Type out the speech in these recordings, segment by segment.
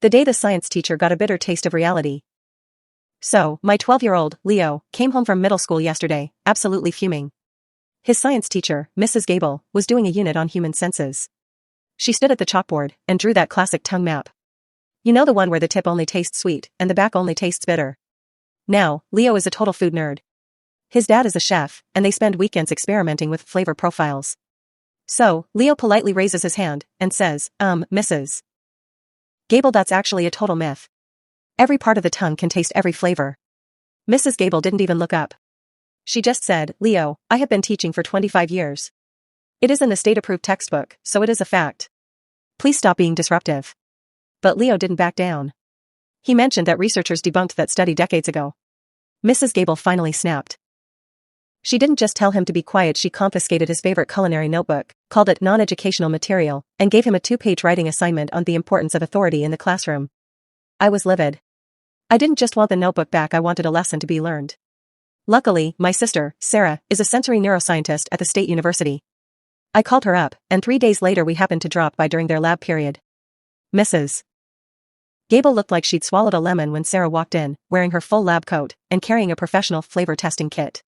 The day the science teacher got a bitter taste of reality. So, my 12-year-old, Leo, came home from middle school yesterday, absolutely fuming. His science teacher, Mrs. Gable, was doing a unit on human senses. She stood at the chalkboard and drew that classic tongue map. You know, the one where the tip only tastes sweet and the back only tastes bitter. Now, Leo is a total food nerd. His dad is a chef, and they spend weekends experimenting with flavor profiles. So, Leo politely raises his hand and says, Mrs. Gable, that's actually a total myth. Every part of the tongue can taste every flavor. Mrs. Gable didn't even look up. She just said, Leo, I have been teaching for 25 years. It is in the state-approved textbook, so it is a fact. Please stop being disruptive. But Leo didn't back down. He mentioned that researchers debunked that study decades ago. Mrs. Gable finally snapped. She didn't just tell him to be quiet, she confiscated his favorite culinary notebook, called it non-educational material, and gave him a 2-page writing assignment on the importance of authority in the classroom. I was livid. I didn't just want the notebook back, I wanted a lesson to be learned. Luckily, my sister, Sarah, is a sensory neuroscientist at the state university. I called her up, and 3 days later we happened to drop by during their lab period. Mrs. Gable looked like she'd swallowed a lemon when Sarah walked in, wearing her full lab coat, and carrying a professional flavor testing kit.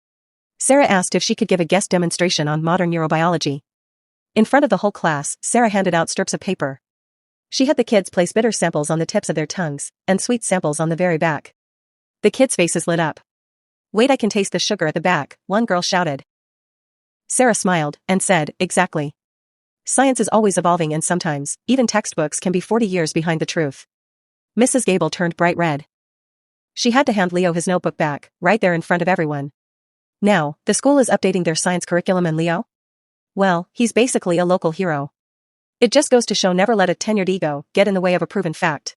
Sarah asked if she could give a guest demonstration on modern neurobiology. In front of the whole class, Sarah handed out strips of paper. She had the kids place bitter samples on the tips of their tongues, and sweet samples on the very back. The kids' faces lit up. Wait, I can taste the sugar at the back, one girl shouted. Sarah smiled, and said, exactly. Science is always evolving, and sometimes, even textbooks can be 40 years behind the truth. Mrs. Gable turned bright red. She had to hand Leo his notebook back, right there in front of everyone. Now, the school is updating their science curriculum, and Leo? Well, he's basically a local hero. It just goes to show, never let a tenured ego get in the way of a proven fact.